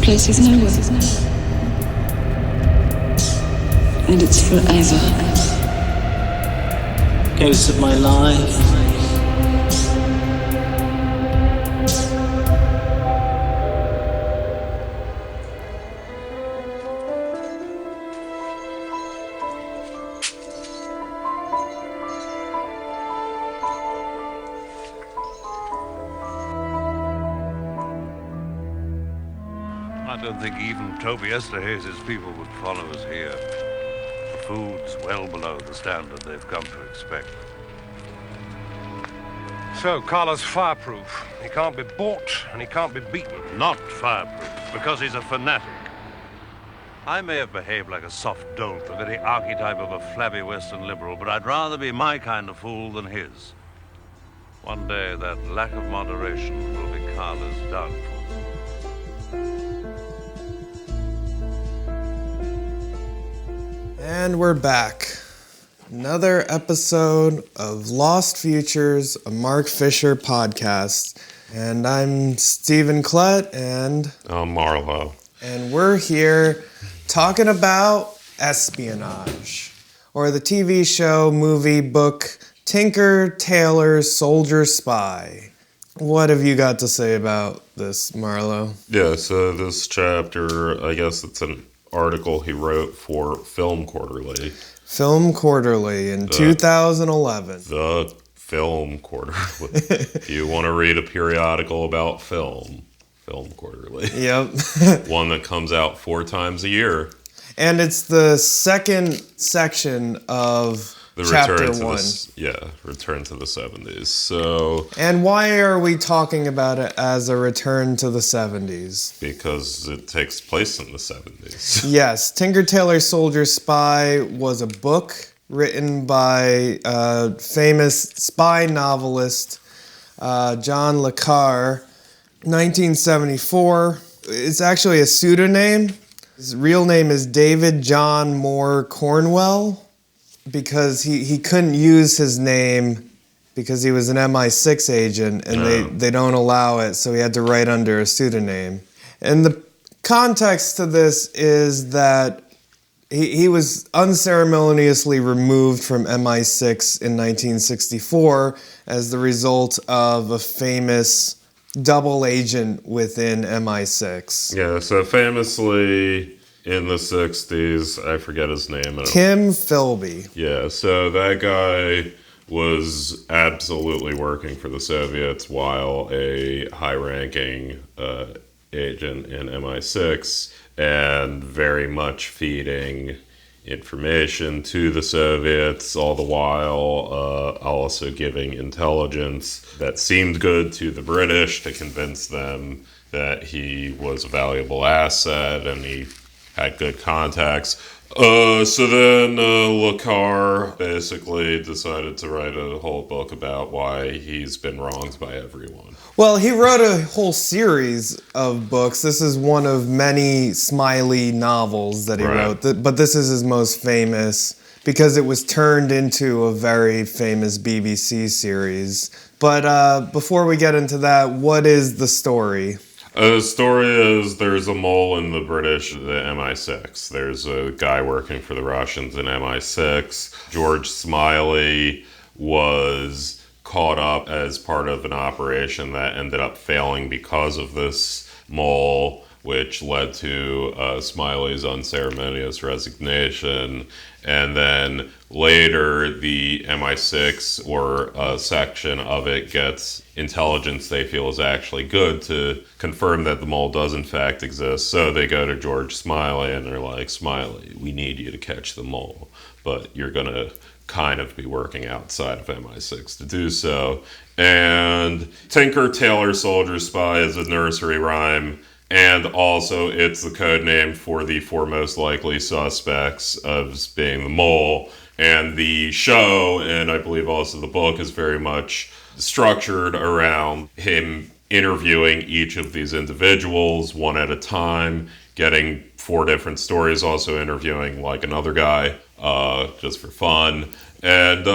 place is nowhere. And it's forever. Ghosts of my life. I don't think even Toby Esterhazy's people would follow us here. The food's well below the standard they've come to expect. So, Carla's fireproof. He can't be bought and he can't be beaten. Not fireproof, because he's a fanatic. I may have behaved like a soft dolt, the very archetype of a flabby Western liberal, but I'd rather be my kind of fool than his. One day, that lack of moderation will be Carla's downfall. And we're back. Another episode of Lost Futures, a Mark Fisher podcast. And I'm Stephen Klett, and I'm Marlowe. And we're here talking about espionage, or the TV show, movie, book, Tinker Tailor Soldier Spy. What have you got to say about this, Marlowe? Yeah, so this chapter, I guess it's an article he wrote for Film Quarterly. Film Quarterly in 2011. The Film Quarterly. If you want to read a periodical about Film Quarterly. Yep. One that comes out 4 times a year. And it's the second section of The chapter return to 1. Return to the 70s. So, and why are we talking about it as a return to the 70s? Because it takes place in the 70s. Yes, Tinker Tailor Soldier Spy was a book written by famous spy novelist John le Carre, 1974. It's actually a pseudonym. His real name is David John Moore Cornwell, because he couldn't use his name because he was an MI6 agent, and they don't allow it, so he had to write under a pseudonym. And the context to this is that he was unceremoniously removed from MI6 in 1964 as the result of a famous double agent within MI6. Yeah, so famously in the 60s, I forget his name. Kim Philby. Yeah, so that guy was absolutely working for the Soviets while a high-ranking agent in MI6, and very much feeding information to the Soviets, all the while also giving intelligence that seemed good to the British to convince them that he was a valuable asset and he had good contacts. So then le Carre basically decided to write a whole book about why he's been wronged by everyone. Well, he wrote a whole series of books. This is one of many Smiley novels that he wrote, but this is his most famous because it was turned into a very famous BBC series. But before we get into that, what is the story? The story is there's a mole in the MI6. There's a guy working for the Russians in MI6. George Smiley was caught up as part of an operation that ended up failing because of this mole, which led to Smiley's unceremonious resignation. And then later, the MI6 or a section of it gets intelligence they feel is actually good to confirm that the mole does in fact exist. So they go to George Smiley and they're like, Smiley, we need you to catch the mole, but you're going to kind of be working outside of MI6 to do so. And Tinker Tailor Soldier Spy is a nursery rhyme. And also, it's the code name for the 4 most likely suspects of being the mole. And the show, and I believe also the book, is very much structured around him interviewing each of these individuals one at a time, getting 4 different stories, also interviewing like another guy, just for fun. And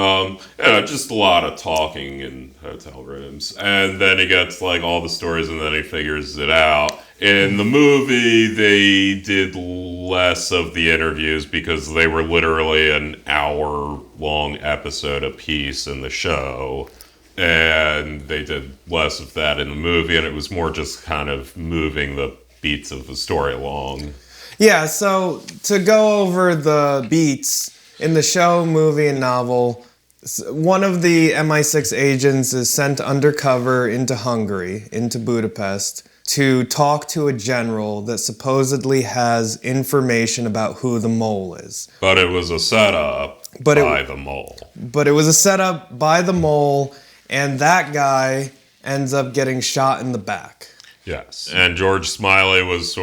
just a lot of talking in hotel rooms. And then he gets like all the stories and then he figures it out. In the movie, they did less of the interviews because they were literally an hour-long episode a piece in the show. And they did less of that in the movie, and it was more just kind of moving the beats of the story along. Yeah, so to go over the beats in the show, movie, and novel, one of the MI6 agents is sent undercover into Hungary, into Budapest, to talk to a general that supposedly has information about who the mole is. But it was a setup by the mole. But it was a setup by the mole, and that guy ends up getting shot in the back. Yes. And George Smiley was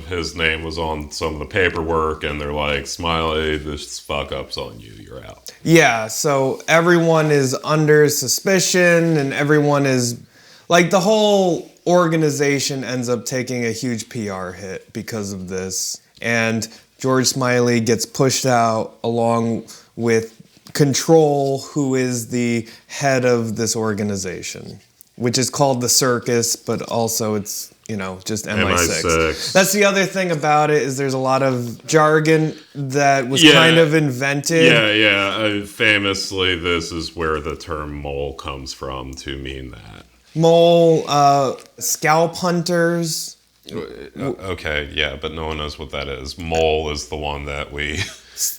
his name was on some of the paperwork, and they're like, Smiley, this fuck up's on you, you're out. Yeah, so everyone is under suspicion, and everyone is, like, the whole organization ends up taking a huge PR hit because of this. And George Smiley gets pushed out along with Control, who is the head of this organization, which is called the Circus, but also it's, just MI6. That's the other thing about it, is there's a lot of jargon that was kind of invented. Yeah. Famously, this is where the term mole comes from to mean that. Mole, scalp hunters. Okay, yeah, but no one knows what that is. Mole is the one that we...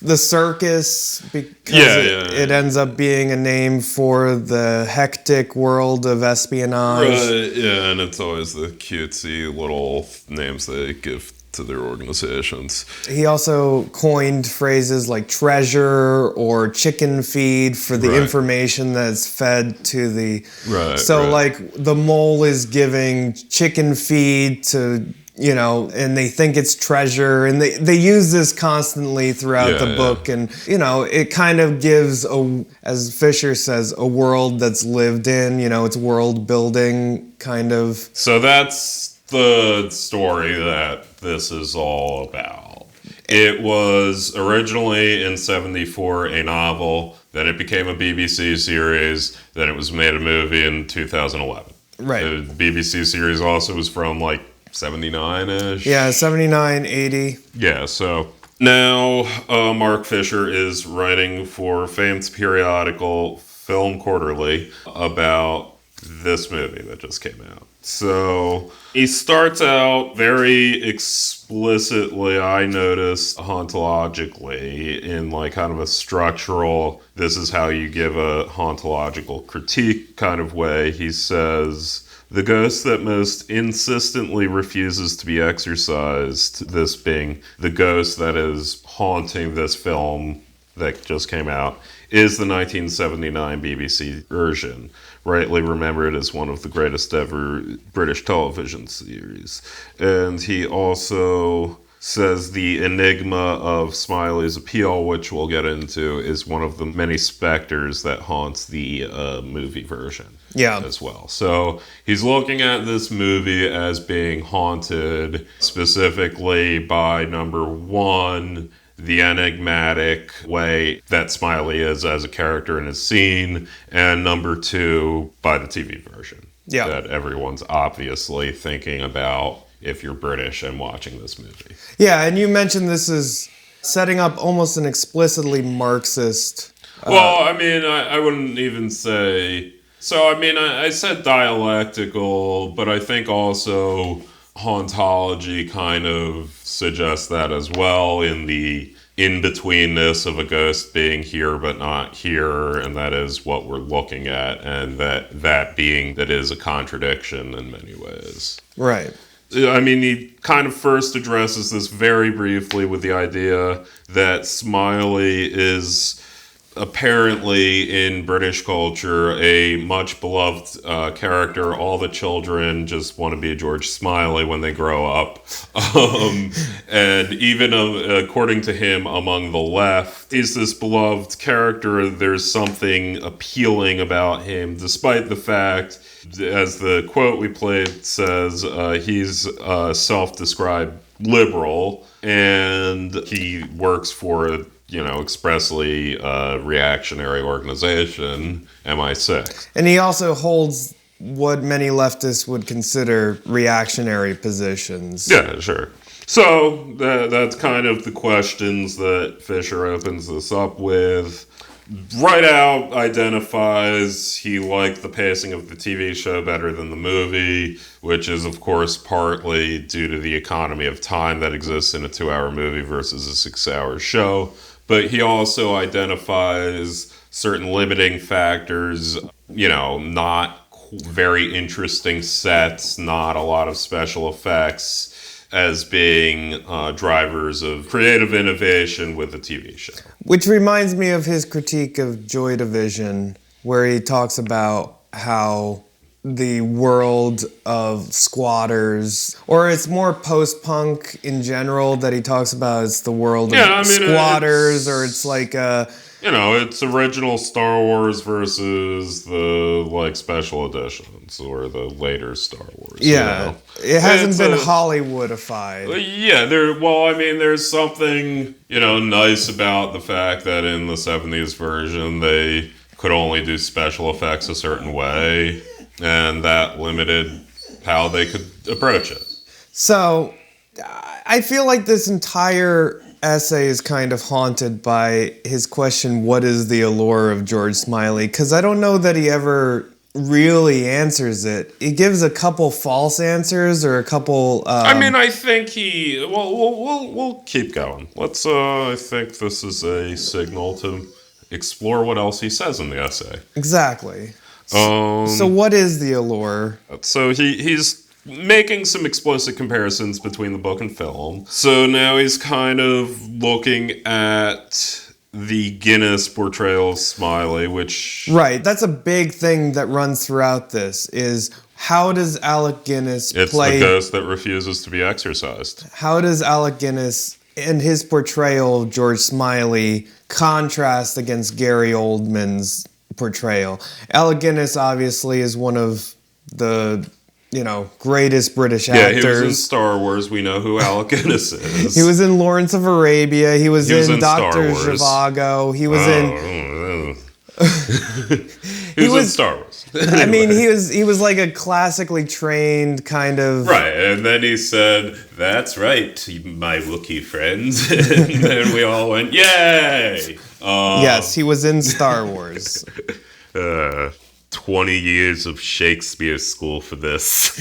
The Circus, because it ends up being a name for the hectic world of espionage. Right, yeah, and it's always the cutesy little names they give to their organizations. He also coined phrases like treasure or chicken feed for the information that's fed to the... Right, like, the mole is giving chicken feed to... and they think it's treasure, and they use this constantly throughout the book, and, it kind of gives, as Fisher says, a world that's lived in, it's world building, kind of. So that's the story that this is all about. It was originally in 74 a novel, then it became a BBC series, then it was made a movie in 2011. Right. The BBC series also was from, 79-ish? Yeah, 79, 80. Yeah, so now Mark Fisher is writing for famed periodical Film Quarterly about this movie that just came out. So he starts out very explicitly, I noticed, hauntologically, in kind of a structural, this is how you give a hauntological critique kind of way. He says... The ghost that most insistently refuses to be exorcised, this being the ghost that is haunting this film that just came out, is the 1979 BBC version, rightly remembered as one of the greatest ever British television series. And he also says the enigma of Smiley's appeal, which we'll get into, is one of the many specters that haunts the movie version as well. So he's looking at this movie as being haunted specifically by, number one, the enigmatic way that Smiley is as a character in his scene, and number two, by the TV version that everyone's obviously thinking about if you're British and watching this movie. Yeah, and you mentioned this is setting up almost an explicitly Marxist... Well, I mean, I wouldn't even say... So, I mean, I said dialectical, but I think also hauntology kind of suggests that as well, in the in-betweenness of a ghost being here but not here, and that is what we're looking at, and that being that is a contradiction in many ways. Right. I mean, he kind of first addresses this very briefly with the idea that Smiley is apparently in British culture a much beloved character. All the children just want to be George Smiley when they grow up. And even according to him, among the left, he's this beloved character. There's something appealing about him, despite the fact, as the quote we played says, he's a self-described liberal, and he works for expressly reactionary organization, MI6. And he also holds what many leftists would consider reactionary positions. Yeah, sure. So that's kind of the questions that Fisher opens this up with. Right out identifies he liked the pacing of the TV show better than the movie, which is, of course, partly due to the economy of time that exists in a 2-hour movie versus a 6-hour show. But he also identifies certain limiting factors, not very interesting sets, not a lot of special effects, as being drivers of creative innovation with the TV show. Which reminds me of his critique of Joy Division, where he talks about how the world of squatters, or it's more post-punk in general that he talks about, it's the world of squatters, or it's like it's original Star Wars versus the special editions or the later Star Wars. Yeah, it hasn't been Hollywoodified. Yeah, there's something nice about the fact that in the 70s version they could only do special effects a certain way, and that limited how they could approach it. So, I feel like this entire essay is kind of haunted by his question, what is the allure of George Smiley? Because I don't know that he ever really answers it. He gives a couple false answers or a couple... I think he... We'll keep going. Let's, I think this is a signal to explore what else he says in the essay. Exactly. So what is the allure? So he's making some explicit comparisons between the book and film. So now he's kind of looking at the Guinness portrayal of Smiley, which... Right, that's a big thing that runs throughout this, is how does Alec Guinness play... It's the ghost that refuses to be exorcised. How does Alec Guinness and his portrayal of George Smiley contrast against Gary Oldman's portrayal? Alec Guinness obviously is one of the... greatest British actors. Yeah, he was in Star Wars. We know who Alec Guinness is. He was in Lawrence of Arabia. He was in Dr. Zhivago. He was in... he was in Star Wars. He was like a classically trained kind of... Right, and then he said, "That's right, my Wookiee friends." And then we all went, "Yay!" Yes, he was in Star Wars. 20 years of Shakespeare school for this.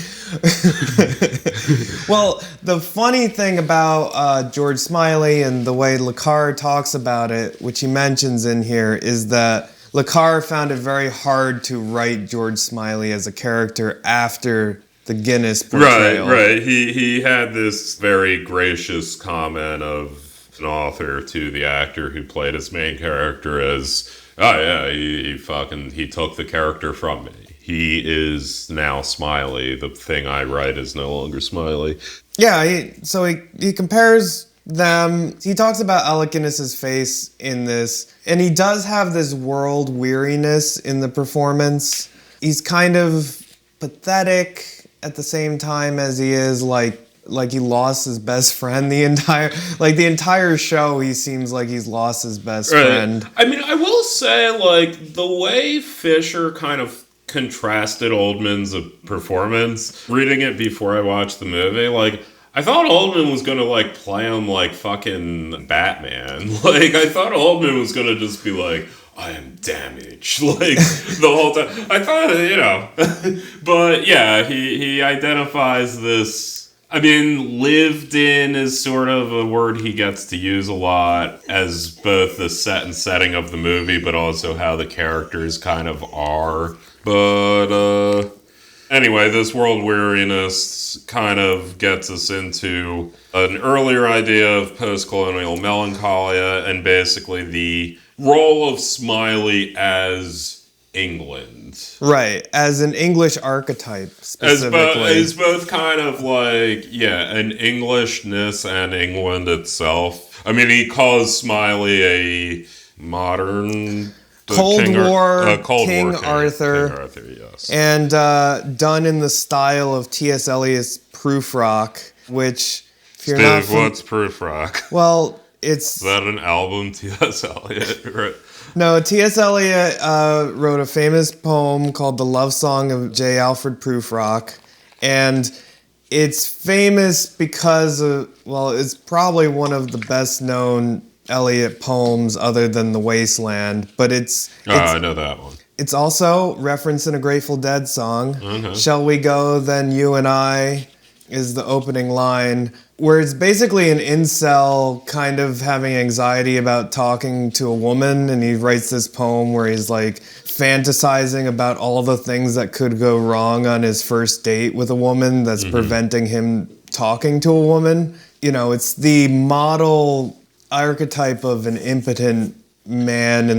Well, the funny thing about George Smiley and the way Le Carre talks about it, which he mentions in here, is that Le Carre found it very hard to write George Smiley as a character after the Guinness portrayal. Right. He had this very gracious comment of an author to the actor who played his main character as... Oh yeah, he took the character from me. He is now Smiley. The thing I write is no longer Smiley. Yeah, he compares them. He talks about Alec Guinness's face in this, and he does have this world weariness in the performance. He's kind of pathetic at the same time as he is like he lost his best friend the entire show. He seems like he's lost his best friend. I will say, the way Fisher kind of contrasted Oldman's performance, reading it before I watched the movie, I thought Oldman was gonna play him like fucking Batman. I thought Oldman was gonna just be like, "I am damaged," the whole time. I thought, but yeah, he identifies this. Lived in is sort of a word he gets to use a lot as both the set and setting of the movie, but also how the characters kind of are. But Anyway, this world weariness kind of gets us into an earlier idea of post-colonial melancholia and basically the role of Smiley as England. Right, as an English archetype, specifically. As both kind of like, an Englishness and England itself. I mean, he calls Smiley a modern... Cold War King Arthur. King Arthur, yes. And done in the style of T.S. Eliot's Proof Rock, which, if you're not what's Proof Rock? Well, it's... Is that an album, T.S. Eliot? Right. No, T.S. Eliot wrote a famous poem called The Love Song of J. Alfred Prufrock, and it's famous because of, it's probably one of the best known Eliot poems other than The Wasteland, but I know that one. It's also referenced in a Grateful Dead song. Okay. Shall we go, then you and I is the opening line, where it's basically an incel kind of having anxiety about talking to a woman, and he writes this poem where he's like fantasizing about all the things that could go wrong on his first date with a woman that's preventing him talking to a woman. You know, it's the model archetype of an impotent man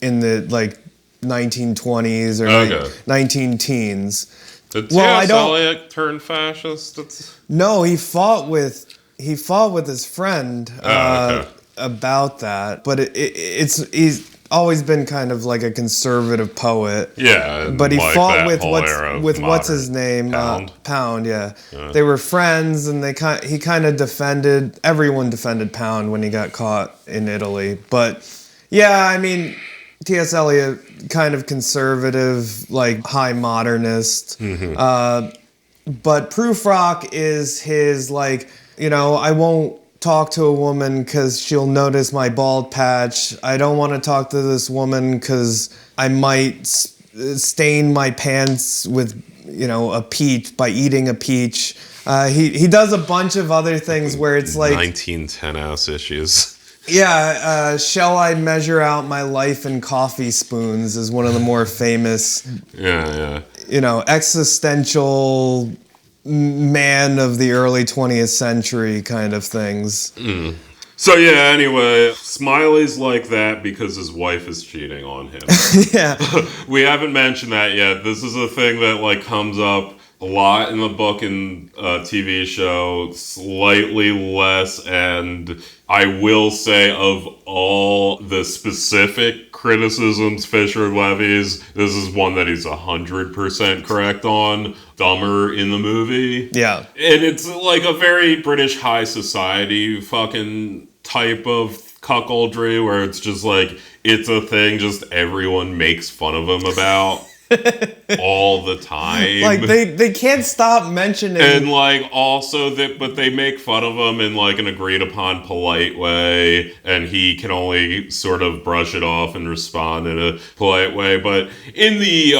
in the like 1920s or like 19 teens. Did T.S. Eliot turn fascist? No, he fought with his friend about that, but he's always been kind of like a conservative poet. Yeah, but he like fought with modern what's his name? Pound. Yeah. They were friends, and he kind of defended. Everyone defended Pound when he got caught in Italy. But yeah, I mean, T.S. Eliot, kind of conservative, like high modernist. But Prufrock is his like, I won't talk to a woman because she'll notice my bald patch. I don't want to talk to this woman because I might stain my pants with, a peach by eating a peach. He does a bunch of other things where it's like 1910 ass issues. Yeah, Shall I Measure Out My Life in Coffee Spoons is one of the more famous, existential man of the early 20th century kind of things. So anyway, Smiley's like that because his wife is cheating on him. Yeah. We haven't mentioned that yet. This is a thing that like comes up a lot in the book and TV show, slightly less, and I will say of all the specific criticisms Fisher levies, this is one that he's 100% correct on. Dumber in the movie. Yeah. And it's like a very British high society fucking type of cuckoldry where it's just like, it's a thing just everyone makes fun of him about. All the time. Like they can't stop mentioning, and like also that, but they make fun of him in like an agreed upon polite way, and he can only sort of brush it off and respond in a polite way. But in the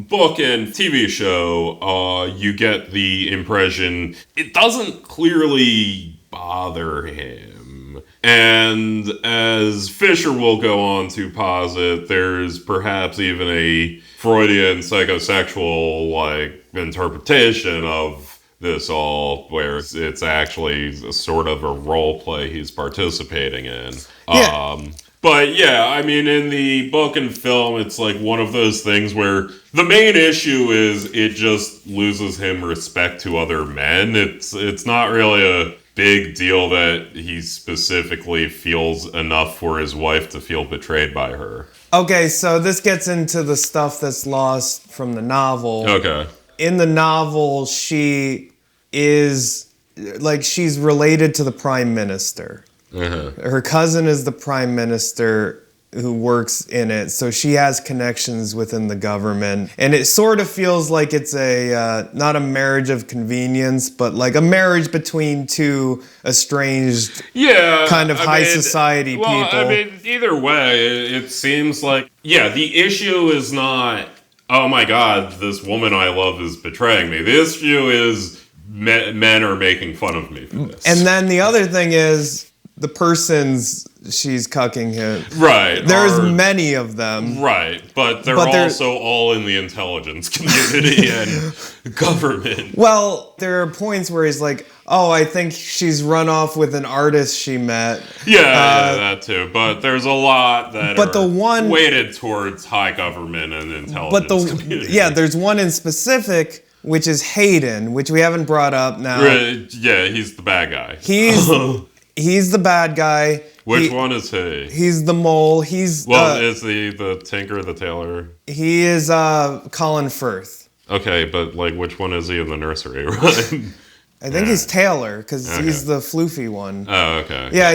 book and TV show, you get the impression it doesn't clearly bother him. And as Fisher will go on to posit, there's perhaps even a Freudian psychosexual like interpretation of this all, where it's actually sort of a role play he's participating in. But I mean, in the book and film, it's like one of those things where the main issue is it just loses him respect to other men. It's not really a big deal that he specifically feels enough for his wife to feel betrayed by her. Okay, so this gets into the stuff that's lost from the novel. Okay. In the novel, she is, like, she's related to the prime minister. Her cousin is the prime minister who works in it, so she has connections within the government. And it sort of feels like it's a, not a marriage of convenience, but like a marriage between two estranged kind of high society people. I mean, either way, it seems like, the issue is not, oh my God, this woman I love is betraying me. The issue is men are making fun of me for this. And then the other thing is, the person's she's cucking him. Right. There's many of them. Right, but they're also all in the intelligence community and government. Well, there are points where he's like, oh, I think she's run off with an artist she met. Yeah, that too. But there's a lot that are weighted towards high government and intelligence community. Yeah, there's one in specific, which is Hayden, which we haven't brought up now. Right, yeah, he's the bad guy. He's the bad guy. Which one is he? He's the mole. Is he the Tinker, the Tailor? He is Colin Firth. Okay, but like, which one is he in the nursery, right? I think he's Taylor, because he's the floofy one. Oh, okay. Yeah,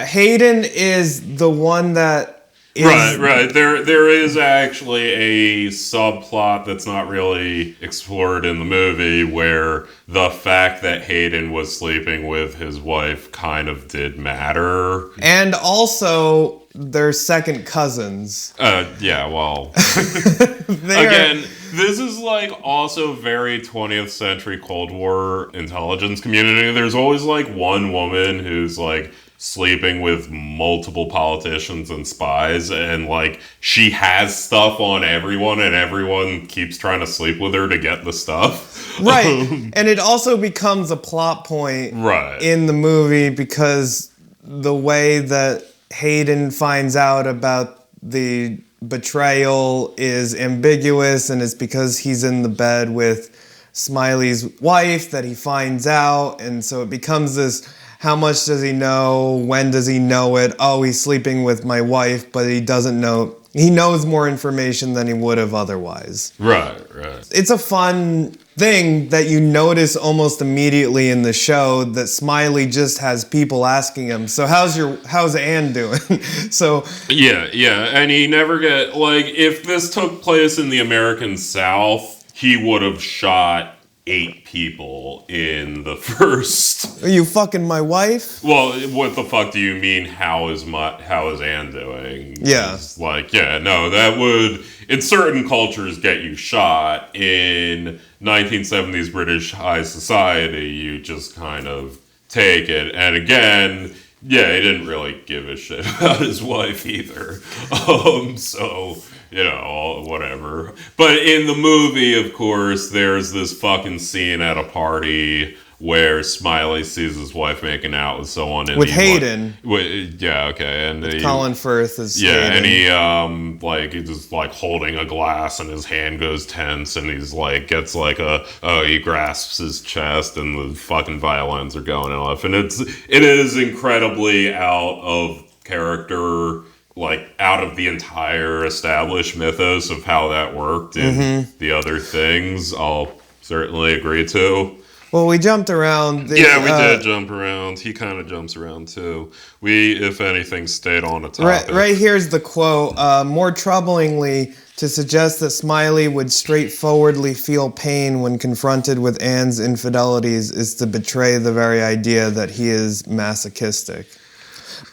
Hayden is the one that is... Right. There is actually a subplot that's not really explored in the movie where the fact that Hayden was sleeping with his wife kind of did matter. And also, they're second cousins. Yeah, well... Again... This is like also very 20th century Cold War intelligence community. There's always like one woman who's like sleeping with multiple politicians and spies, and like she has stuff on everyone and everyone keeps trying to sleep with her to get the stuff. Right. And it also becomes a plot point in the movie because the way that Hayden finds out about the betrayal is ambiguous, and it's because he's in the bed with Smiley's wife that he finds out, and so it becomes this, how much does he know, when does he know it, oh, he's sleeping with my wife, but he doesn't know, he knows more information than he would have otherwise. Right. It's a fun thing that you notice almost immediately in the show, that Smiley just has people asking him, so how's Anne doing? So yeah, and he never get, like, if this took place in the American South, he would have shot 8 people in the first. Are you fucking my wife? Well, what the fuck do you mean? How is Anne doing? Yeah, it's like, yeah, no, that would in certain cultures get you shot. In 1970s British high society, you just kind of take it. And again, yeah, he didn't really give a shit about his wife either. So, you know, whatever. But in the movie, of course, there's this fucking scene at a party where Smiley sees his wife making out with someone. With Hayden. And Colin Firth is Hayden. And he's just like holding a glass and his hand goes tense and he's like, he grasps his chest and the fucking violins are going off. And it is incredibly out of character, like out of the entire established mythos of how that worked in the other things. I'll certainly agree to. Well, we jumped around. We did jump around. He kind of jumps around, too. We, if anything, stayed on a topic. Right here's the quote. More troublingly, to suggest that Smiley would straightforwardly feel pain when confronted with Anne's infidelities is to betray the very idea that he is masochistic.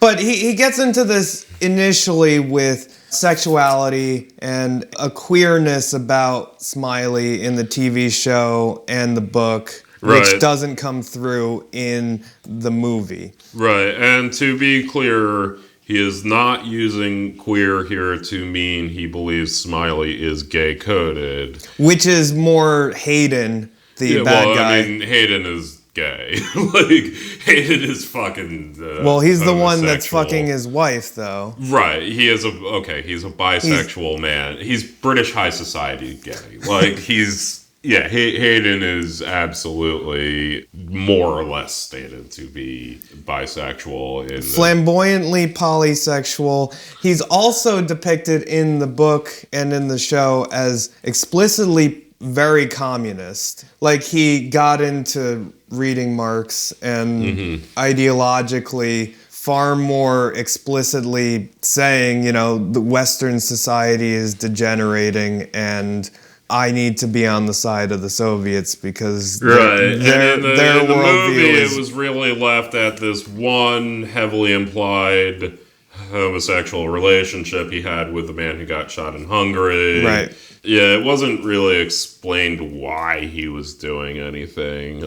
But he gets into this initially with sexuality and a queerness about Smiley in the TV show and the book. Which doesn't come through in the movie. Right, and to be clear, he is not using queer here to mean he believes Smiley is gay-coded. Which is more Hayden, the bad guy. I mean, Hayden is gay. Like, Hayden is fucking he's the one that's fucking his wife, though. Right, he's a bisexual man. He's British high society gay. Like, Hayden is absolutely more or less stated to be bisexual. Flamboyantly polysexual. He's also depicted in the book and in the show as explicitly very communist. Like, he got into reading Marx and ideologically far more explicitly saying, the Western society is degenerating and I need to be on the side of the Soviets because their the worldview movie, is... it was really left at this one heavily implied homosexual relationship he had with the man who got shot in Hungary. Right. Yeah, it wasn't really explained why he was doing anything.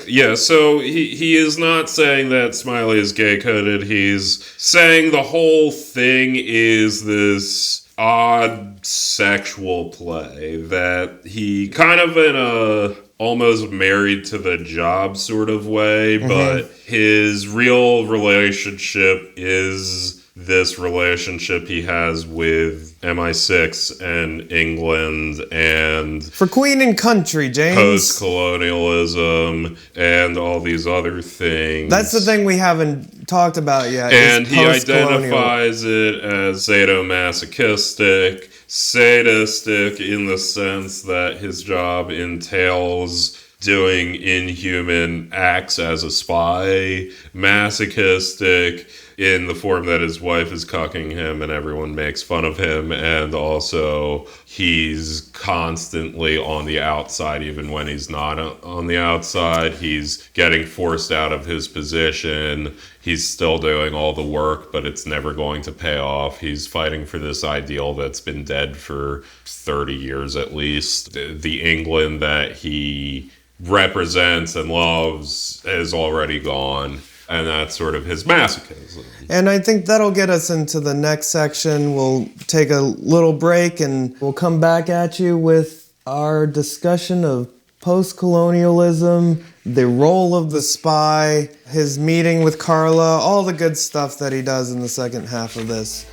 Yeah, so he is not saying that Smiley is gay-coded. He's saying the whole thing is this odd sexual play that he kind of in a almost married to the job sort of way, but his real relationship is this relationship he has with MI6 and England and For Queen and Country, James. post-colonialism and all these other things. That's the thing we haven't talked about yet. And is he post-colonial. identifies it as sadomasochistic, sadistic in the sense that his job entails doing inhuman acts as a spy, masochistic in the form that his wife is cucking him and everyone makes fun of him, and also he's constantly on the outside even when he's not on the outside. He's getting forced out of his position. He's still doing all the work, but it's never going to pay off. He's fighting for this ideal that's been dead for 30 years at least. The England that he represents and loves is already gone. And that's sort of his masochism. And I think that'll get us into the next section. We'll take a little break and we'll come back at you with our discussion of post-colonialism, the role of the spy, his meeting with Carla, all the good stuff that he does in the second half of this.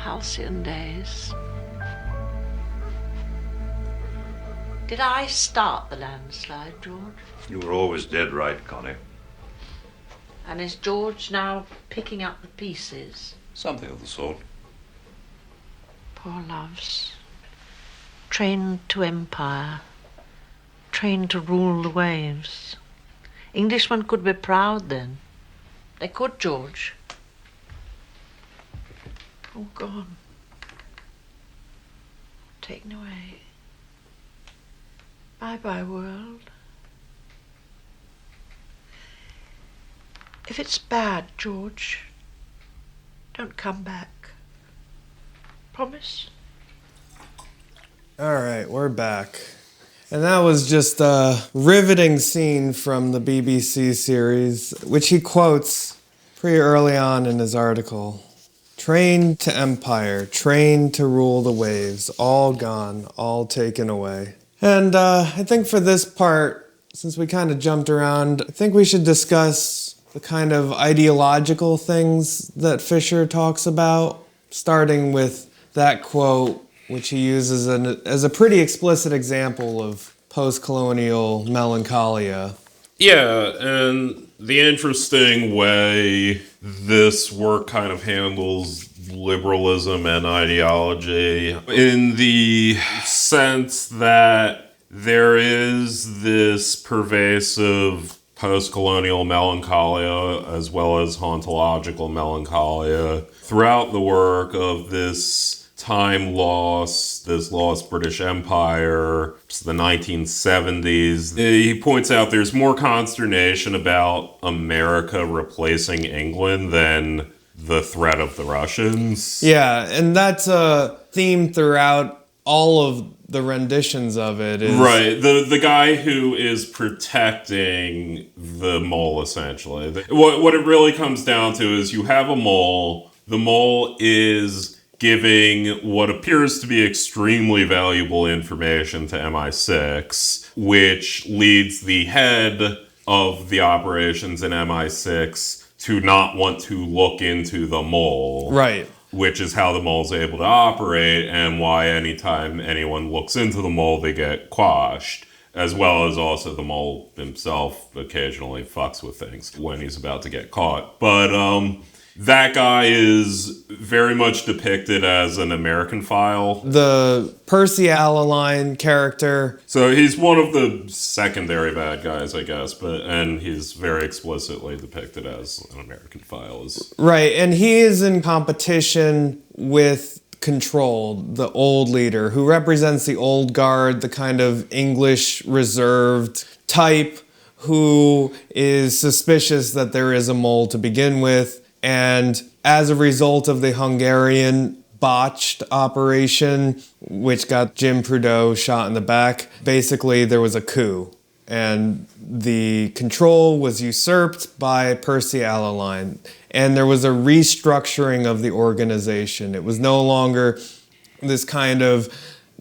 Halcyon days. Did I start the landslide, George? You were always dead right, Connie. And is George now picking up the pieces? Something of the sort. Poor loves. Trained to empire. Trained to rule the waves. Englishmen could be proud then. They could, George. All gone. Taken away. Bye-bye, world. If it's bad, George, don't come back. Promise? All right, we're back. And that was just a riveting scene from the BBC series, which he quotes pretty early on in his article. Trained to empire, trained to rule the waves, all gone, all taken away. And I think for this part, since we kind of jumped around, I think we should discuss the kind of ideological things that Fisher talks about, starting with that quote, which he uses as a pretty explicit example of post-colonial melancholia. Yeah, and the interesting way this work kind of handles liberalism and ideology in the sense that there is this pervasive post-colonial melancholia as well as hauntological melancholia throughout the work of this time lost, this lost British Empire, the 1970s. He points out there's more consternation about America replacing England than the threat of the Russians. Yeah, and that's a theme throughout all of the renditions of it. Right, the guy who is protecting the mole, essentially. What it really comes down to is you have a mole. The mole is giving what appears to be extremely valuable information to MI6, which leads the head of the operations in MI6 to not want to look into the mole. Right. Which is how the mole's able to operate and why anytime anyone looks into the mole, they get quashed. As well as also the mole himself occasionally fucks with things when he's about to get caught. But That guy is very much depicted as an American file. The Percy Alaline character. So he's one of the secondary bad guys, I guess, and he's very explicitly depicted as an American file. Right, and he is in competition with Control, the old leader, who represents the old guard, the kind of English reserved type who is suspicious that there is a mole to begin with. And as a result of the Hungarian botched operation, which got Jim Trudeau shot in the back, basically there was a coup. And the control was usurped by Percy Alaline. And there was a restructuring of the organization. It was no longer this kind of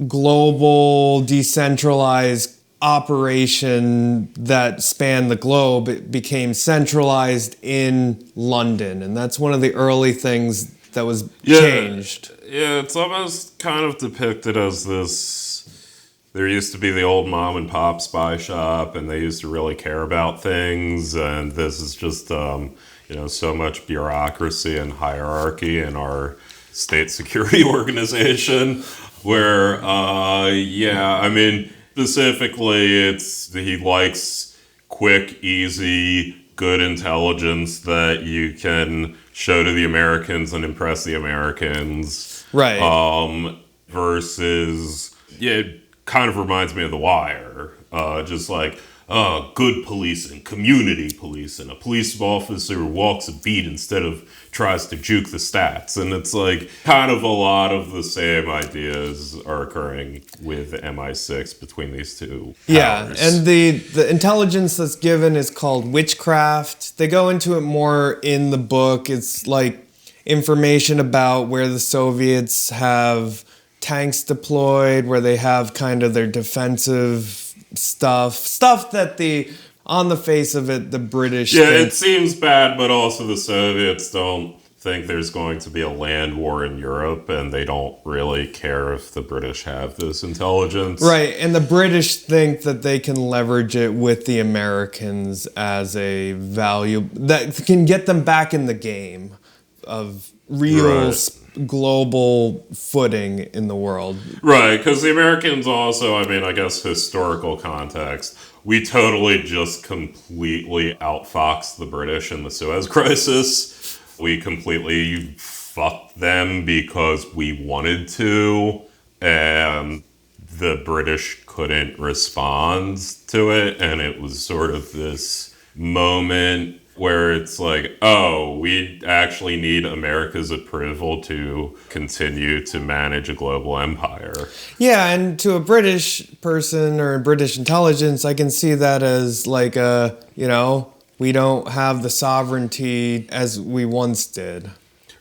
global, decentralized operation that spanned the globe. It became centralized in London. And that's one of the early things that was changed. Yeah, it's almost kind of depicted as this... There used to be the old mom and pop spy shop, and they used to really care about things, and this is just, so much bureaucracy and hierarchy in our state security organization, where, specifically, he likes quick, easy, good intelligence that you can show to the Americans and impress the Americans. Right. Versus, it kind of reminds me of The Wire. Just like, good policing, community policing, a police officer who walks a beat instead of tries to juke the stats. And it's like kind of a lot of the same ideas are occurring with MI6 between these two powers. Yeah, and the intelligence that's given is called witchcraft. They go into it more in the book. It's like information about where the Soviets have tanks deployed, where they have kind of their defensive stuff that on the face of it, the British it seems bad, but also the Soviets don't think there's going to be a land war in Europe, and they don't really care if the British have this intelligence. Right, and the British think that they can leverage it with the Americans as a that can get them back in the game of real global footing in the world. Right, because the Americans also, I guess historical context, we totally just completely outfoxed the British in the Suez Crisis. We completely fucked them because we wanted to, and the British couldn't respond to it, and it was sort of this moment where it's like, oh, we actually need America's approval to continue to manage a global empire. Yeah, and to a British person or British intelligence, I can see that as like we don't have the sovereignty as we once did.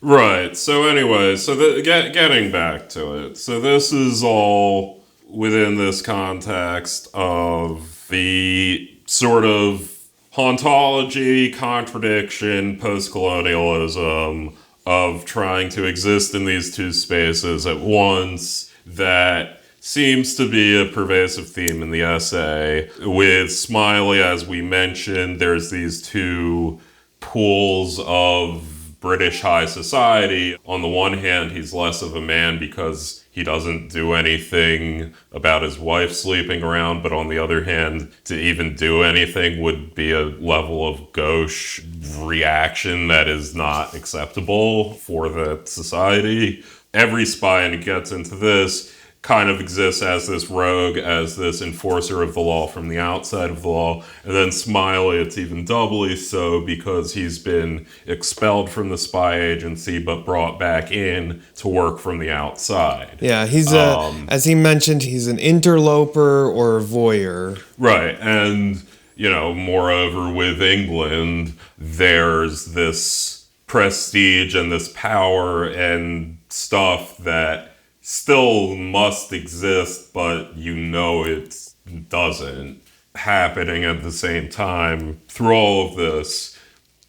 Right. So anyway, getting back to it. So this is all within this context of the sort of hauntology, contradiction, post-colonialism of trying to exist in these two spaces at once that seems to be a pervasive theme in the essay. With Smiley, as we mentioned, there's these two pools of British high society. On the one hand, he's less of a man because he doesn't do anything about his wife sleeping around, but on the other hand, to even do anything would be a level of gauche reaction that is not acceptable for the society. Every spy, and it gets into this, kind of exists as this rogue, as this enforcer of the law from the outside of the law. And then Smiley, it's even doubly so because he's been expelled from the spy agency but brought back in to work from the outside. Yeah, he's as he mentioned, he's an interloper or a voyeur. Right, and moreover with England, there's this prestige and this power and stuff that still must exist, but it doesn't, happening at the same time through all of this.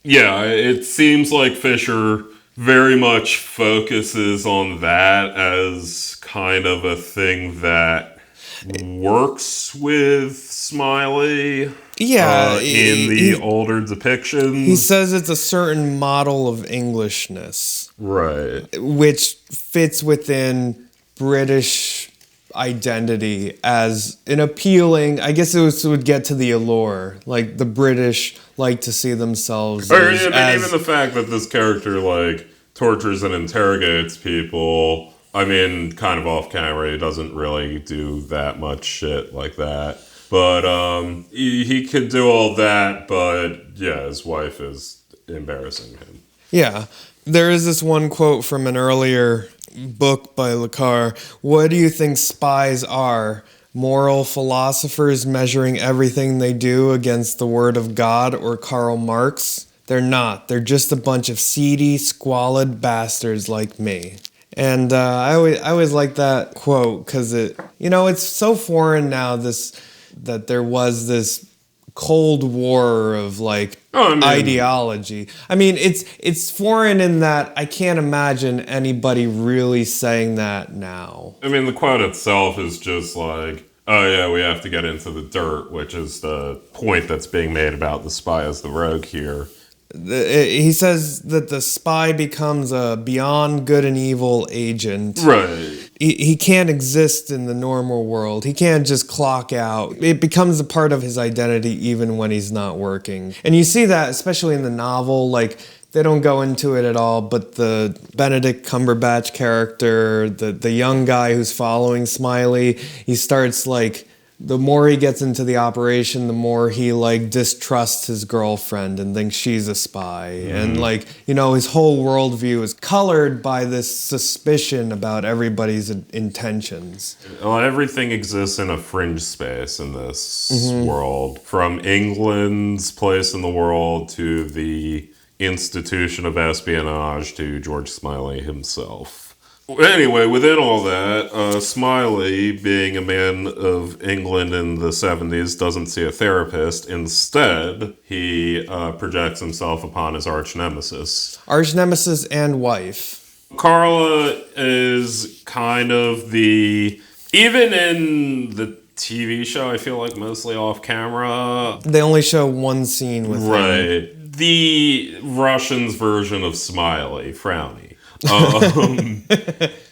Yeah, it seems like Fisher very much focuses on that as kind of a thing that works with Smiley. Yeah, In the older depictions. He says it's a certain model of Englishness. Right. Which fits within British identity as an appealing, I guess it would get to the allure. Like, the British like to see themselves even the fact that this character, like, tortures and interrogates people, I mean, kind of off camera, he doesn't really do that much shit like that. But he could do all that, but yeah, his wife is embarrassing him. Yeah. There is this one quote from an earlier book by Le Carre. What do you think spies are? Moral philosophers measuring everything they do against the word of God or Karl Marx? They're not. They're just a bunch of seedy, squalid bastards like me. And I always like that quote because it's so foreign now, that there was this Cold War of ideology. I mean, it's foreign in that I can't imagine anybody really saying that now. I mean, the quote itself is just like, oh yeah, we have to get into the dirt, which is the point that's being made about the spy as the rogue here. He says that the spy becomes a beyond good and evil agent. Right. He can't exist in the normal world. He can't just clock out. It becomes a part of his identity even when he's not working. And you see that especially in the novel. Like, they don't go into it at all, but the Benedict Cumberbatch character, the young guy who's following Smiley, he starts the more he gets into the operation, the more he distrusts his girlfriend and thinks she's a spy. And his whole worldview is colored by this suspicion about everybody's intentions. Well, everything exists in a fringe space in this world. From England's place in the world to the institution of espionage to George Smiley himself. Anyway, within all that, Smiley, being a man of England in the 70s, doesn't see a therapist. Instead, he projects himself upon his arch nemesis. Arch nemesis and wife. Carla is kind of even in the TV show, I feel like mostly off camera. They only show one scene with him. Right. The Russians' version of Smiley, Frowny.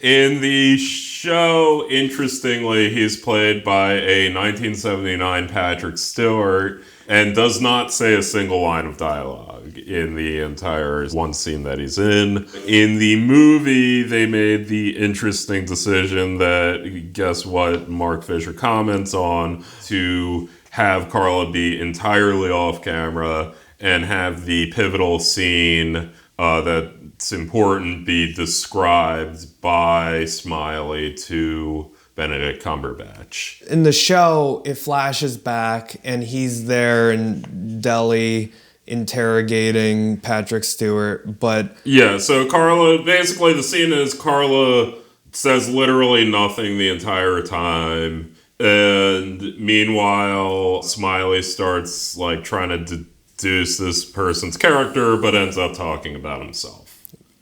In the show, interestingly, he's played by a 1979 Patrick Stewart and does not say a single line of dialogue in the entire one scene that he's in. In the movie, they made the interesting decision that, guess what, Mark Fisher comments on, to have Carla be entirely off camera and have the pivotal scene that's important be described by Smiley to Benedict Cumberbatch. In the show, it flashes back and he's there in Delhi interrogating Patrick Stewart, but... Yeah, so Carla, basically the scene is Carla says literally nothing the entire time, and meanwhile, Smiley starts trying to deduce this person's character, but ends up talking about himself.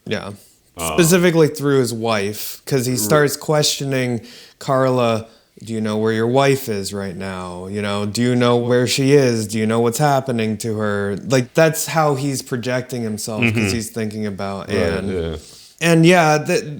Yeah. Specifically through his wife, because he starts questioning Carla, do you know where your wife is right now? Do you know where she is? Do you know what's happening to her? That's how he's projecting himself, because he's thinking about Anne. Yeah. And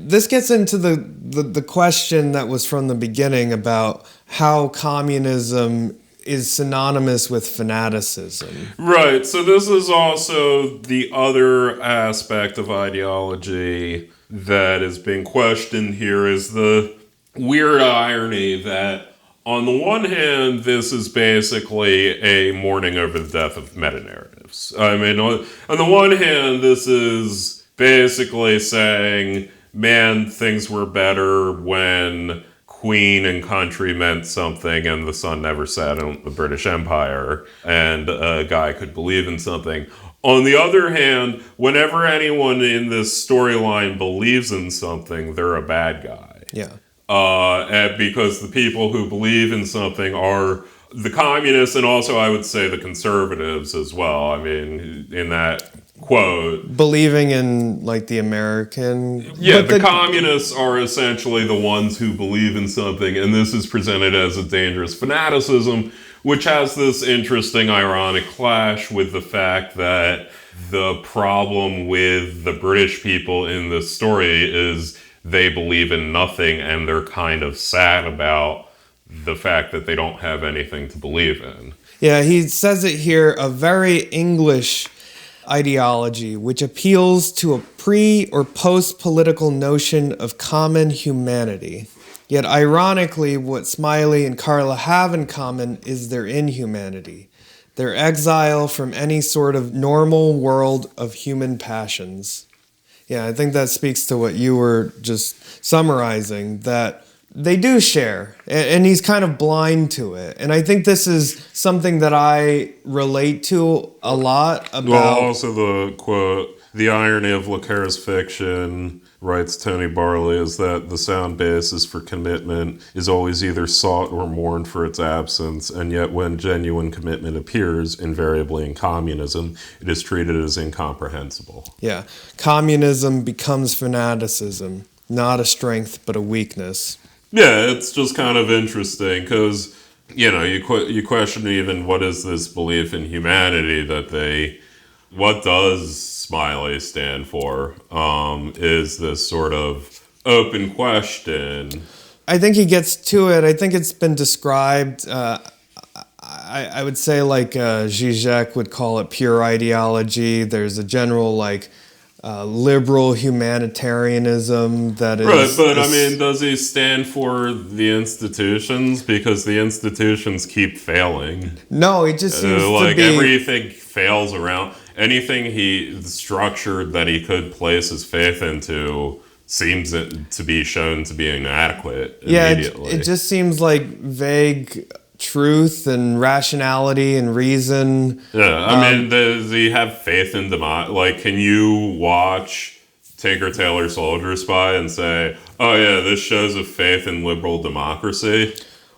this gets into the question that was from the beginning about how communism is synonymous with fanaticism. Right, so this is also the other aspect of ideology that is being questioned here, is the weird irony that on the one hand, this is basically a mourning over the death of meta-narratives. I mean, on the one hand, this is basically saying, man, things were better when Queen and country meant something and the sun never set in the British Empire and a guy could believe in something. On the other hand, whenever anyone in this storyline believes in something, they're a bad guy. Yeah. And because the people who believe in something are the communists and also, I would say, the conservatives as well. I mean, in that quote, believing in like the American. yeah, but the communists are essentially the ones who believe in something, and this is presented as a dangerous fanaticism, which has this interesting ironic clash with the fact that the problem with the British people in this story is they believe in nothing, and they're kind of sad about the fact that they don't have anything to believe in. Yeah, he says it here, a very English ideology which appeals to a pre or post-political notion of common humanity. Yet ironically, what Smiley and Carla have in common is their inhumanity, their exile from any sort of normal world of human passions. Yeah, I think that speaks to what you were just summarizing, that they do share, and he's kind of blind to it. And I think this is something that I relate to a lot about... Well, also the quote, the irony of Le Carre's fiction, writes Tony Barley, is that the sound basis for commitment is always either sought or mourned for its absence, and yet when genuine commitment appears, invariably in communism, it is treated as incomprehensible. Yeah, communism becomes fanaticism, not a strength but a weakness. Yeah, it's just kind of interesting because, you know, you question even what is this belief in humanity that they... What does Smiley stand for? Is this sort of open question. I think he gets to it. I think it's been described... I would say like Zizek would call it pure ideology. There's a general like liberal humanitarianism that is... Right, but I mean, does he stand for the institutions? Because the institutions keep failing. No, he just seems like to be... everything fails around. Anything he structured that he could place his faith into seems to be shown to be inadequate immediately. Yeah, it just seems like vague truth and rationality and reason. Yeah, I mean, does he have faith in democracy? Like, can you watch Tinker Tailor Soldier Spy and say, oh yeah, this shows a faith in liberal democracy?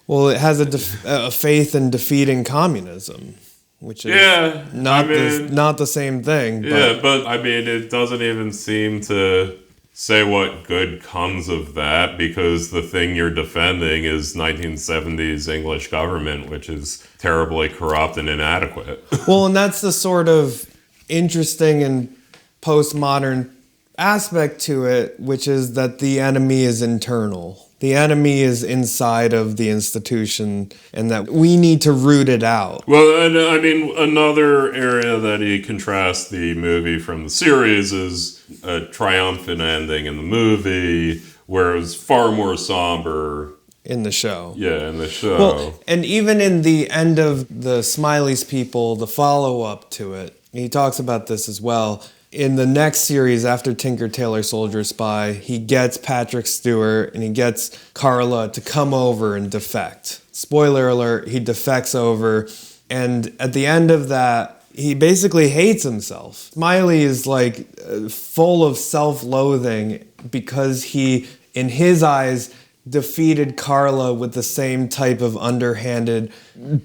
Well, it has a faith in defeating communism, which is not the same thing. But I mean, it doesn't even seem to say what good comes of that, because the thing you're defending is 1970s English government, which is terribly corrupt and inadequate. Well, and that's the sort of interesting and postmodern aspect to it, which is that the enemy is internal. The enemy is inside of the institution, and that we need to root it out. Well, and I mean, another area that he contrasts the movie from the series is a triumphant ending in the movie, where it was far more somber. In the show. Yeah, in the show. Well, and even in the end of the Smiley's People, the follow-up to it, he talks about this as well. In the next series, after Tinker Tailor Soldier Spy, he gets Patrick Stewart and he gets Carla to come over and defect. Spoiler alert, he defects over. And at the end of that, he basically hates himself. Smiley is like full of self-loathing because he, in his eyes, defeated Carla with the same type of underhanded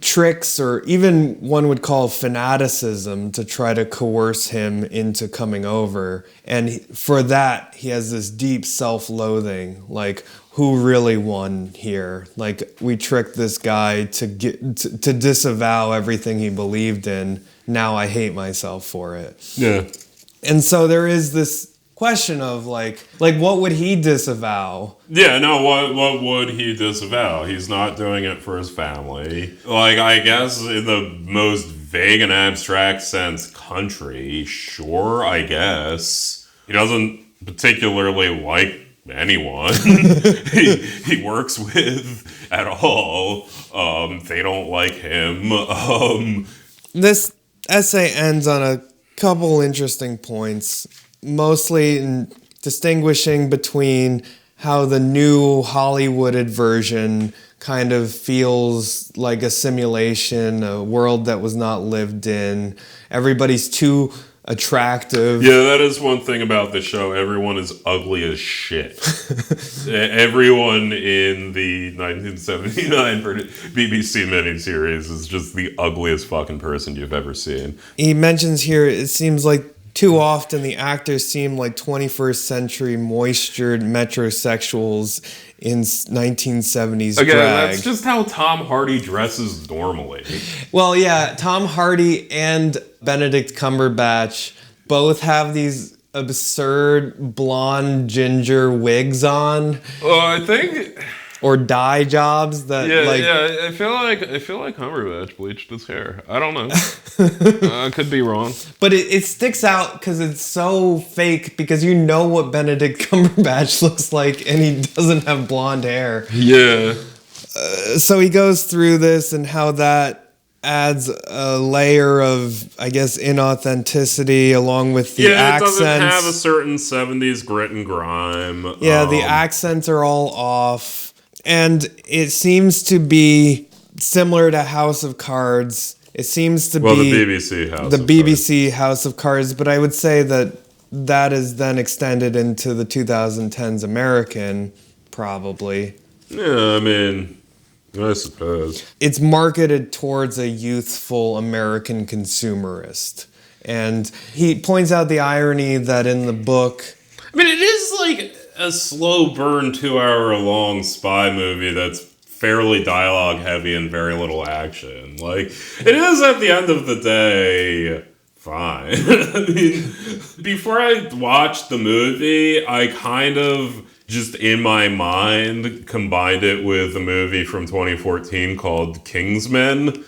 tricks, or even one would call fanaticism, to try to coerce him into coming over. And for that, he has this deep self-loathing, like, who really won here? Like, we tricked this guy to disavow everything he believed in. Now I hate myself for it. Yeah. And so there is this question of like what would he disavow? Yeah, no, what would he disavow? He's not doing it for his family. Like, I guess in the most vague and abstract sense, country, sure, I guess. He doesn't particularly like anyone he works with at all. They don't like him. This essay ends on a couple interesting points, mostly in distinguishing between how the new Hollywooded version kind of feels like a simulation, a world that was not lived in. Everybody's too attractive. Yeah, that is one thing about the show. Everyone is ugly as shit. Everyone in the 1979 BBC miniseries is just the ugliest fucking person you've ever seen. He mentions here, it seems like too often the actors seem like 21st century moistured metrosexuals in 1970s Again, drag. that's just how Tom Hardy dresses normally. Well, yeah, Tom Hardy and Benedict Cumberbatch both have these absurd blonde ginger wigs on. Well, I think... Or dye jobs that I feel like Cumberbatch bleached his hair. I don't know. I could be wrong. But it sticks out because it's so fake, because you know what Benedict Cumberbatch looks like and he doesn't have blonde hair. Yeah. So he goes through this and how that adds a layer of, I guess, inauthenticity along with the accents. It doesn't have a certain 70s grit and grime. Yeah, the accents are all off. And it seems to be similar to House of Cards. It seems to be the BBC House the of BBC House of Cards, but I would say that is then extended into the 2010s American, probably. Yeah, I mean, I suppose. It's marketed towards a youthful American consumerist. And he points out the irony that in the book... I mean, it is like a slow burn 2-hour-long spy movie that's fairly dialogue heavy and very little action. Like, it is at the end of the day fine. I mean, before I watched the movie, I kind of just in my mind combined it with a movie from 2014 called Kingsman,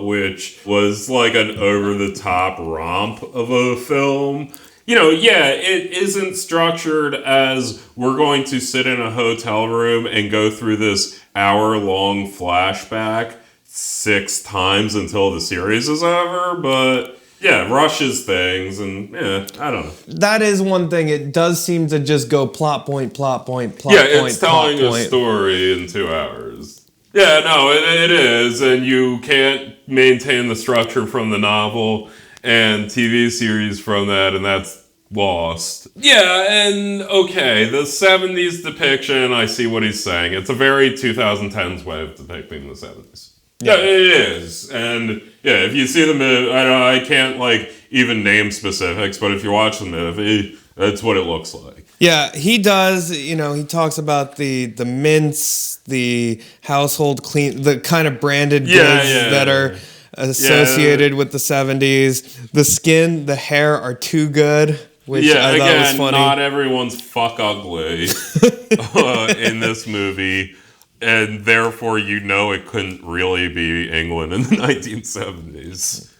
which was like an over-the-top romp of a film. You know, yeah, it isn't structured as we're going to sit in a hotel room and go through this hour-long flashback 6 times until the series is over, but yeah, rushes things, and yeah, I don't know. That is one thing. It does seem to just go plot point, plot point, plot point. Yeah, it's telling a story in 2 hours. Yeah, no, it is, and you can't maintain the structure from the novel and TV series from that, and that's lost. Yeah, and okay, the 70s depiction, I see what he's saying. It's a very 2010s way of depicting the 70s. Yeah, it is. And yeah, if you see the movie, I can't like even name specifics, but if you watch the movie, that's what it looks like. Yeah, he does, you know, he talks about the mints, the household clean, the kind of branded goods that are associated with the 70s. The skin, the hair are too good, which I thought was funny. Not everyone's fuck ugly in this movie. And therefore, you know it couldn't really be England in the 1970s.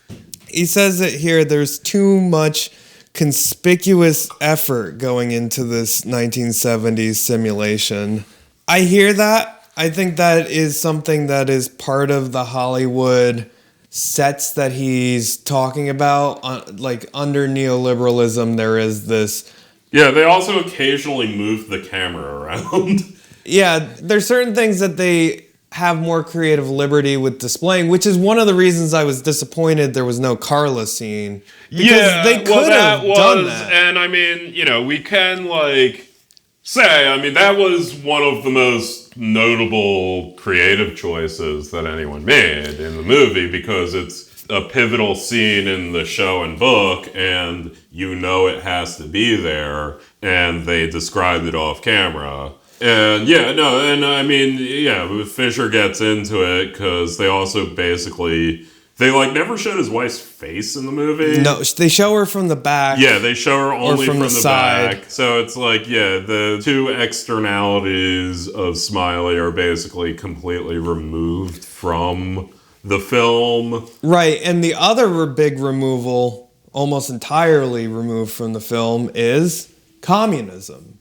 He says that here there's too much conspicuous effort going into this 1970s simulation. I hear that. I think that is something that is part of the Hollywood sets that he's talking about. Like under neoliberalism, there is this... Yeah, they also occasionally move the camera around. Yeah, there's certain things that they have more creative liberty with displaying, which is one of the reasons I was disappointed there was no Carla scene. Because they could have done that. And I mean, you know, we can like say, I mean, that was one of the most notable creative choices that anyone made in the movie because it's a pivotal scene in the show and book and you know it has to be there and they described it off camera. And yeah, no, and I mean, yeah, Fisher gets into it because they also basically, they like never showed his wife's face in the movie. No, they show her from the back. Yeah, they show her only from the side. back. So it's like, yeah, the two externalities of Smiley are basically completely removed from the film. Right, and the other big removal, almost entirely removed from the film, is communism.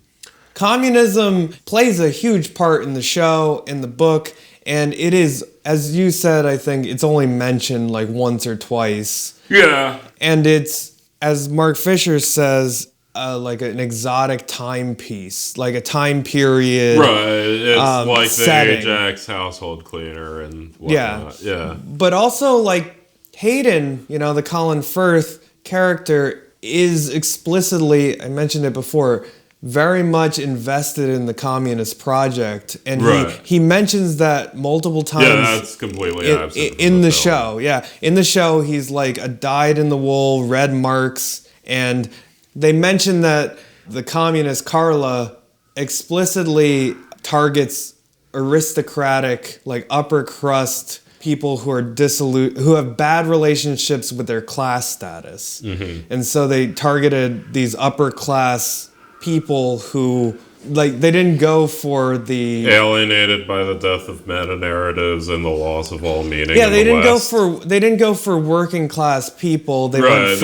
Communism plays a huge part in the show, in the book, and it is, as you said, I think it's only mentioned like once or twice. Yeah. And it's, as Mark Fisher says, like an exotic timepiece, like a time period. Right, it's like setting. The Ajax household cleaner and whatnot. Yeah. But also, like, Hayden, you know, the Colin Firth character is explicitly, I mentioned it before, very much invested in the communist project, and he mentions that multiple times. Yeah, that's completely absent in the show. Yeah, in the show, he's like a dyed-in-the-wool, red marks, And they mention that the communist Carla explicitly targets aristocratic, like upper crust people who are who have bad relationships with their class status. And so they targeted these upper class people who, like, they didn't go for the alienated by the death of meta narratives and the loss of all meaning. Yeah, in they the didn't West. they didn't go for working class people. They went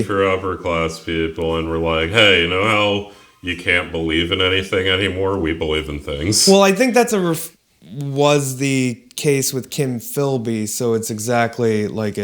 for upper class people and were like, hey, you know how you can't believe in anything anymore? We believe in things. Well, I think that's was the case with Kim Philby, so it's exactly like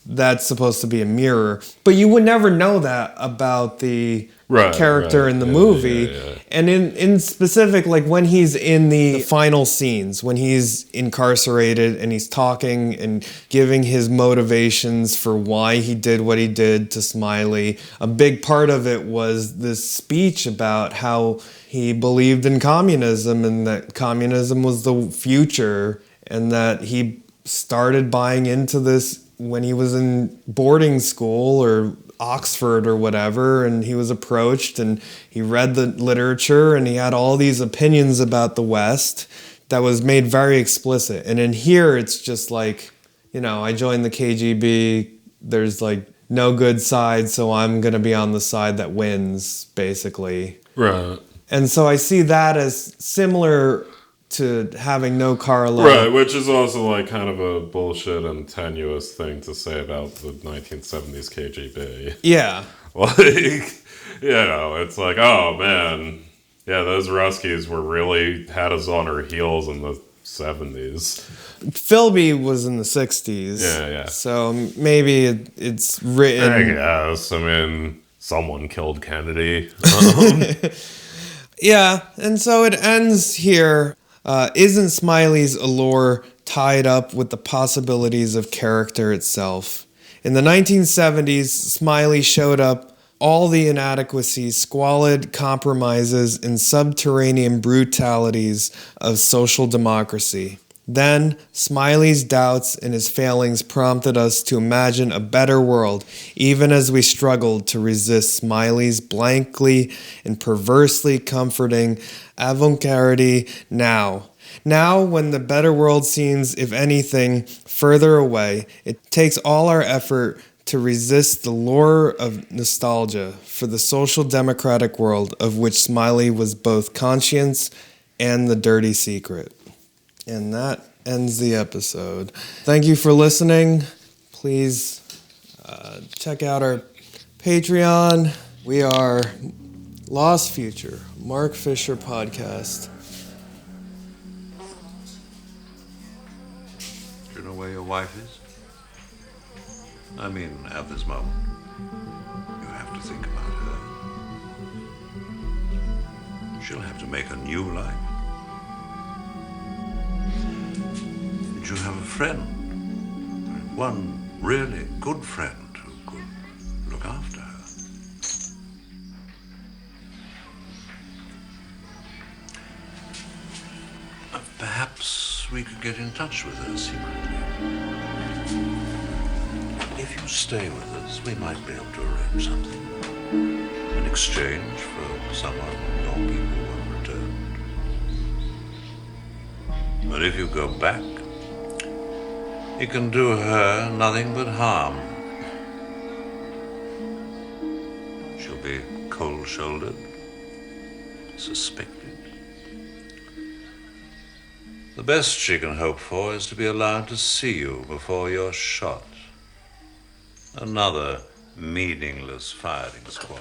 that's supposed to be a mirror. But you would never know that about the character in the movie. And in specific, like when he's in the final scenes, when he's incarcerated and he's talking and giving his motivations for why he did what he did to Smiley, a big part of it was this speech about how he believed in communism and that communism was the future, and that he started buying into this when he was in boarding school or Oxford or whatever, and he was approached and he read the literature and he had all these opinions about the West that was made very explicit. And in here, it's just like, you know, I joined the KGB, there's like no good side, so I'm going to be on the side that wins, basically. Right. And so I see that as similar to having no Carla. Right, which is also like kind of a bullshit and tenuous thing to say about the 1970s KGB. Yeah. Like, you know, it's like, oh man, yeah, those Ruskies really had us on our heels in the 70s. Philby was in the 60s. Yeah. So maybe it's written. I guess. I mean, someone killed Kennedy. Yeah, and so it ends here. Isn't Smiley's allure tied up with the possibilities of character itself? In the 1970s, Smiley showed up all the inadequacies, squalid compromises, and subterranean brutalities of social democracy. Then, Smiley's doubts and his failings prompted us to imagine a better world, even as we struggled to resist Smiley's blankly and perversely comforting avant-garde now. Now, when the better world seems, if anything, further away, it takes all our effort to resist the lure of nostalgia for the social democratic world of which Smiley was both conscience and the dirty secret. And that ends the episode. Thank you for listening. Please check out our Patreon. We are Lost Future, Mark Fisher Podcast. Do you know where your wife is? I mean, at this moment. You have to think about her. She'll have to make a new life. Did you have a friend? One really good friend who could look after her? Perhaps we could get in touch with her secretly. If you stay with us, we might be able to arrange something in exchange for someone your people will return. But if you go back, you can do her nothing but harm. She'll be cold-shouldered, suspected. The best she can hope for is to be allowed to see you before you're shot. Another meaningless firing squad.